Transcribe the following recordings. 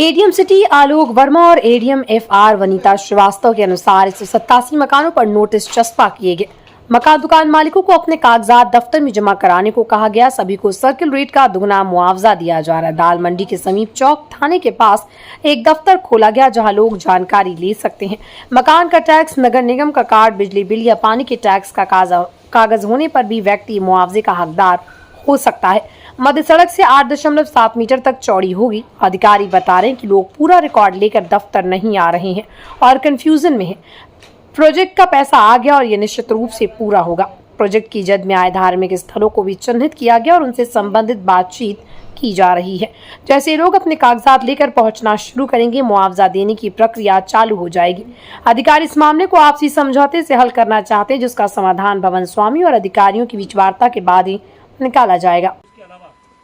ADM city आलोक वर्मा और ADM FR Vanita Srivastava के अनुसार 187 मकानों पर नोटिस चस्पा किए गए। मकान दुकान मालिकों को अपने कागजात दफ्तर में जमा कराने को कहा गया। सभी को सर्किल रेट का दुगना मुआवजा दिया जा रहा है। दाल मंडी के समीप चौक थाने के पास एक दफ्तर खोला गया जहां लोग जानकारी ले सकते हैं। मकान का टैक्स, नगर निगम का कार्ड, बिजली बिल या पानी के टैक्स का कागज होने पर भी व्यक्ति मुआवजे का हकदार हो सकता है। मध्य सड़क से 8.7 मीटर तक चौड़ी होगी। अधिकारी बता रहे हैं कि लोग पूरा रिकॉर्ड लेकर दफ्तर नहीं आ रहे हैं और कंफ्यूजन में हैं। प्रोजेक्ट का पैसा आ गया और ये निश्चित रूप से पूरा होगा। प्रोजेक्ट की जद में आए धार्मिक स्थलों को भी चिन्हित किया गया और उनसे संबंधित बातचीत की जा रही है। जैसे लोग अपने कागजात लेकर पहुंचना शुरू करेंगे, मुआवजा देने की प्रक्रिया चालू हो जाएगी। अधिकारी इस मामले को आपसी समझौते से हल करना चाहते हैं, जिसका समाधान भवन स्वामी और अधिकारियों की बीच वार्ता के बाद ही निकाला जाएगा।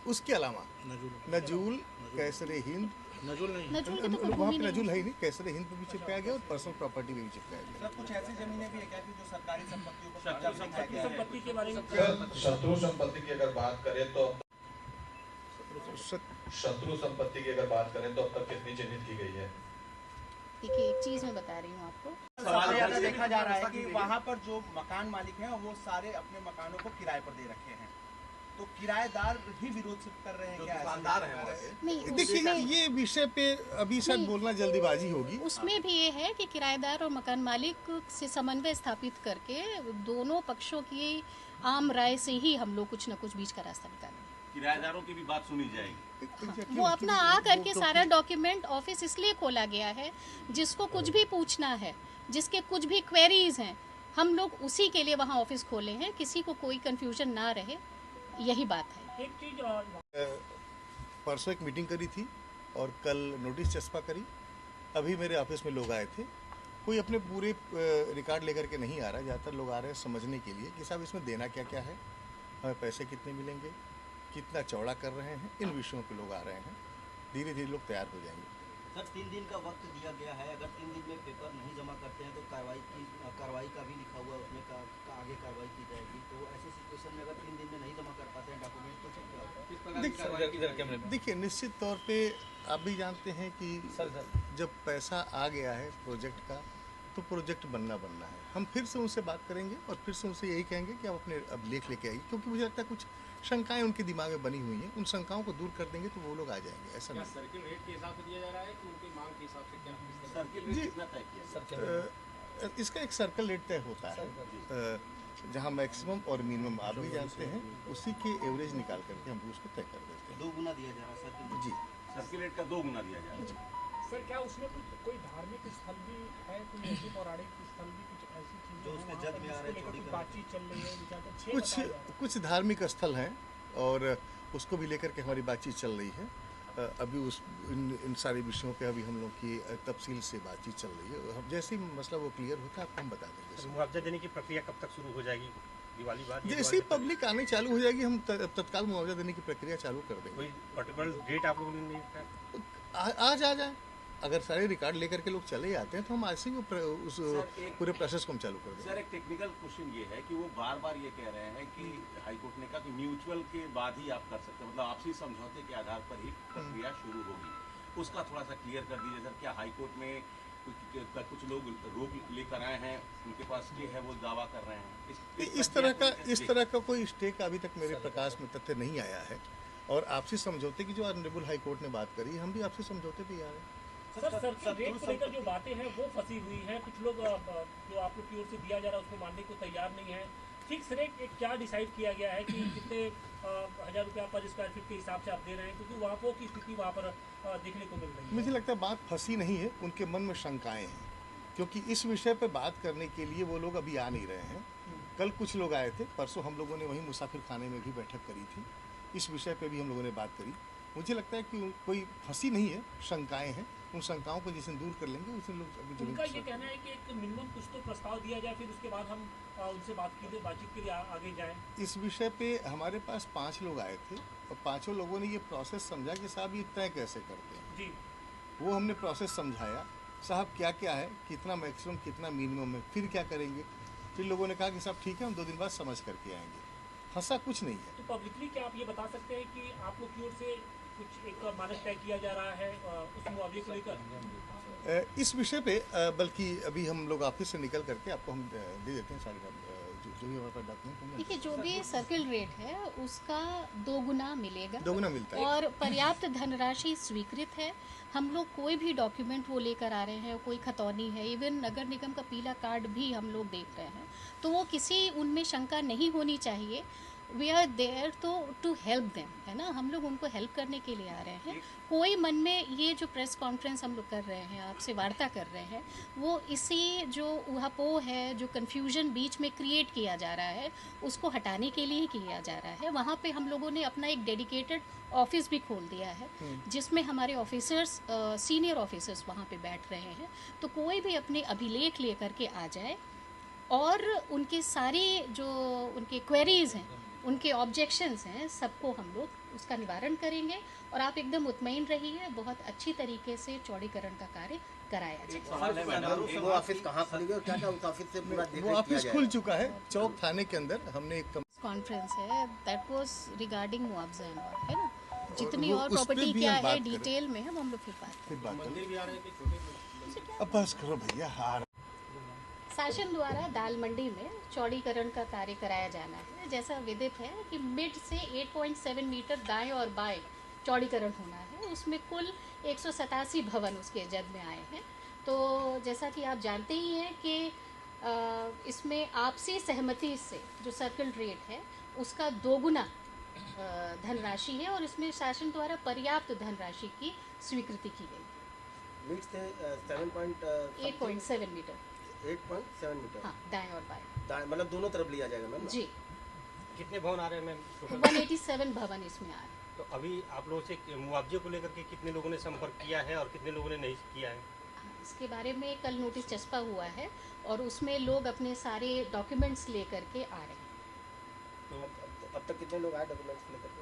उसके अलावा नजूल, कैसरे हिंद, वहाँ पे नजूल है ही नहीं, कैसरे हिंद पे भी चिपकाया गया और पर्सनल प्रॉपर्टी में भी चिपकाया गया। कुछ ऐसी जमीनें भी है क्या कि जो सरकारी संपत्तियों को संपत्ति के बारे में शत्रु संपत्ति की अगर बात करें तो शत्रु संपत्ति की अगर बात करें तो अब तक कितनी चिन्हित की गई है? देखिए, एक चीज मैं बता रही हूँ आपको। सवाल ज्यादा देखा जा रहा है कि वहाँ पर जो मकान मालिक हैं वो सारे अपने मकानों को किराए पर दे रखे हैं, तो किराएदार ही विरोध कर रहे हैं। क्या दुकानदार हैं? देखिए, ये विषय पे अभी शायद बोलना जल्दीबाजी होगी। उसमें भी ये है कि किराएदार और मकान मालिक से समन्वय स्थापित करके दोनों पक्षों की आम राय से ही हम लोग कुछ न कुछ बीच का रास्ता निकालेंगे। किराएदारों की भी बात सुनी जाएगी। वो अपना आ करके सारा डॉक्यूमेंट ऑफिस इसलिए खोला गया है, जिसको कुछ भी पूछना है, जिसके कुछ भी क्वेरीज हैं, हम लोग उसी के लिए वहाँ ऑफिस खोले हैं। किसी को कोई कंफ्यूजन ना रहे, यही बात है। एक चीज परसों एक मीटिंग करी थी और कल नोटिस चस्पा करी। अभी मेरे ऑफिस में लोग आए थे। कोई अपने पूरे रिकॉर्ड लेकर के नहीं आ रहा। ज़्यादातर लोग आ रहे हैं समझने के लिए कि साहब इसमें देना क्या क्या है, हमें पैसे कितने मिलेंगे, कितना चौड़ा कर रहे हैं, इन विषयों पे लोग आ रहे हैं। धीरे धीरे लोग तैयार हो जाएंगे। सर, 3 दिन का वक्त दिया गया है। अगर 3 दिन में पेपर नहीं जमा करते हैं तो कार्रवाई का भी लिखा हुआ है उसमें आगे कार्रवाई की जाएगी। तो ऐसी सिचुएशन में अगर 3 दिन में नहीं जमा कर पाते हैं डॉक्यूमेंट तो क्या? देखिए, निश्चित तौर पे आप भी जानते हैं कि जब पैसा आ गया है प्रोजेक्ट का तो प्रोजेक्ट बनना है। हम फिर से उनसे बात करेंगे और फिर से उनसे यही कहेंगे कि आप अपने अब लेख लेके आइए, क्योंकि मुझे लगता है कुछ शंकाएं उनके दिमाग में बनी हुई हैं। उन शंकाओं को दूर कर देंगे तो वो लोग आ जाएंगे। ऐसा नहीं। सर्किल रेट के हिसाब से दिया जा रहा है कि उनकी मांग के हिसाब से क्या सर्किल रेट कितना तय किया? इसका एक सर्कल रेट तय होता है, जहां मैक्सिमम और मिनिमम आप भी जानते हैं, उसी के एवरेज निकाल करके हम उसको तय कर देते हैं। 2 गुना दिया जा रहा है सर्किल जी, सर्किल रेट का 2 गुना दिया जा रहा है। सर, क्या उसमें कोई धार्मिक स्थल भी है, कोई ऐसी पौराणिक स्थल भी, कुछ ऐसी चीजें जो उसके जद में आ रहे हैं, कुछ बातचीत चल रही है? कुछ धार्मिक स्थल हैं और उसको भी लेकर के हमारी बातचीत चल रही है। अभी इन सारे विषयों पे अभी हम लोग की तफसील से बातचीत चल रही है। जैसे ही मसला वो क्लियर होता है आपको हम बता देंगे। मुआवजा देने की प्रक्रिया कब तक शुरू हो जाएगी? दिवाली बाद? जैसे ही पब्लिक आने चालू हो जाएगी हम तत्काल मुआवजा देने की प्रक्रिया चालू कर देंगे। कोई पर्टिकुलर डेट आप लोगों ने नहीं? आज आ जाए। अगर सारे रिकॉर्ड लेकर के लोग चले आते हैं तो हम आज से उस पूरे प्रोसेस को हम चालू कर देंगे। सर, एक टेक्निकल क्वेश्चन ये है कि वो बार ये कह रहे हैं कि हाईकोर्ट ने कहा कि म्यूचुअल के बाद ही आप कर सकते हैं, मतलब आपसी समझौते के आधार पर ही प्रक्रिया शुरू होगी। उसका थोड़ा सा क्लियर कर दीजिए सर। क्या हाईकोर्ट में कुछ लोग रोक लेकर आए हैं, उनके पास स्टे है, वो दावा कर रहे हैं? इस तरह का कोई स्टे का अभी तक मेरे प्रकाश में तथ्य नहीं आया है। और आपसी समझौते की जो ऑनरेबल हाईकोर्ट ने बात करी, हम भी आपसी समझौते पे आ रहे हैं। सर, रेट को लेकर जो बातें हैं वो फंसी हुई हैं। कुछ लोग जो आप लोग की ओर से दिया जा रहा है उसको मानने को तैयार नहीं है। फिक्स रेट क्या डिसाइड किया गया है कि कितने 1000 रुपया पर स्क्वायर फीट के हिसाब से आप दे रहे हैं, क्योंकि वहाँ वो की स्थिति वहाँ पर देखने को मिल रही है? मुझे लगता है बात फंसी नहीं है, उनके मन में शंकाएं हैं, क्योंकि इस विषय पे बात करने के लिए वो लोग अभी आ नहीं रहे हैं। कल कुछ लोग आए थे, परसों हम लोगों ने वहीं मुसाफिर खाने में भी बैठक करी थी। इस विषय पे भी हम लोगों ने बात करी। मुझे लगता है कि कोई फंसी नहीं है, शंकाएं हैं। उन शंकाओं को जिस दिन दूर कर लेंगे उस दिन लोग। उनका ये कहना है कि एक मिनिमम कुछ तो प्रस्ताव दिया जाए, फिर उसके बाद हम उनसे बातचीत के लिए आगे जाएं। इस विषय पे हमारे पास 5 लोग आए थे और 5 लोगों ने ये प्रोसेस समझा कि साहब ये तय कैसे करते हैं जी। वो हमने प्रोसेस समझाया, साहब क्या क्या है, कितना मैक्सिमम कितना मिनिमम है, फिर क्या करेंगे। फिर लोगों ने कहा कि साहब ठीक है, हम 2 दिन बाद समझ करके आएंगे। फंसा कुछ नहीं है। तो पब्लिकली क्या आप ये बता सकते हैं कि आप लोग की ओर से कुछ एक मानक तय किया जा रहा है उस मुआवजे को लेकर? इस विषय पे बल्कि अभी हम लोग ऑफिस से निकल करके आपको हम दे देते हैं सारे जो भी हमारे पास डॉक्यूमेंट होंगे। देखिए, जो भी सर्किल रेट है उसका 2 गुना मिलेगा, दोगुना मिलता है। और पर्याप्त धनराशि स्वीकृत है। हम लोग कोई भी डॉक्यूमेंट वो लेकर आ रहे हैं, कोई खतौनी है, इवन नगर निगम का पीला कार्ड भी हम लोग देख रहे हैं, तो वो किसी उनमें शंका नहीं होनी चाहिए। We are there to help them, है ना, हम लोग उनको हेल्प करने के लिए आ रहे हैं। कोई मन में ये जो प्रेस कॉन्फ्रेंस हम लोग कर रहे हैं, आपसे वार्ता कर रहे हैं, वो इसी जो उहापोह है, जो कन्फ्यूजन बीच में क्रिएट किया जा रहा है, उसको हटाने के लिए किया जा रहा है। वहाँ पे हम लोगों ने अपना एक डेडिकेटेड ऑफिस भी खोल दिया है, जिसमें हमारे ऑफिसर्स, सीनियर ऑफिसर्स वहाँ पे बैठ रहे हैं। तो कोई भी अपने अभिलेख लेकर के आ जाए और उनके सारी जो उनके क्वेरीज हैं, उनके ऑब्जेक्शंस हैं, सबको हम लोग उसका निवारण करेंगे। और आप एकदम मुतमईन रहिए, बहुत अच्छी तरीके से चौड़ीकरण का कार्य कराया जाएगा। वो ऑफिस कहाँ खुलेगा और क्या क्या उस ऑफिस से पूरा वो देखरेख किया ऑफिस जाएगा? खुल चुका है, चौक थाने के अंदर हमने एक कॉन्फ्रेंस है, दैट वाज रिगार्डिंग मुआवजा एंड ऑल, है ना, जितनी वो और उस पे प्रॉपर्टी भी क्या हम है बात करें। डिटेल में हम लोग फिर बात फिर बात करें। अब बस करो भैया, हार शासन द्वारा दाल मंडी में चौड़ीकरण का कार्य कराया जाना है। जैसा विदित है कि मिड से 8.7 मीटर दाएं और बाएं चौड़ीकरण होना है। उसमें कुल 187 भवन उसके जद में आए हैं। तो जैसा कि आप जानते ही हैं कि इसमें आपसी सहमति से जो सर्किल रेट है उसका 2 गुना धनराशि है, और इसमें शासन द्वारा पर्याप्त धनराशि की स्वीकृति की गई। मीट से 8.7 मीटर, 8.7 मीटर, हाँ, दाएं और बाएं, मतलब दोनों तरफ लिया जाएगा मैम? जी। कितने भवन आ रहे हैं मैम टोटल? 187 भवन इसमें आ रहे हैं। तो अभी आप लोगों से मुआवजे को लेकर के कितने लोगों ने संपर्क किया है और कितने लोगों ने नहीं किया है? इसके बारे में कल नोटिस चस्पा हुआ है और उसमें लोग अपने सारे डॉक्यूमेंट्स लेकर के आ रहे हैं। तो अब तक कितने लोग आए डॉक्यूमेंट्स लेकर के?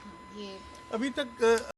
हाँ, ये अभी तक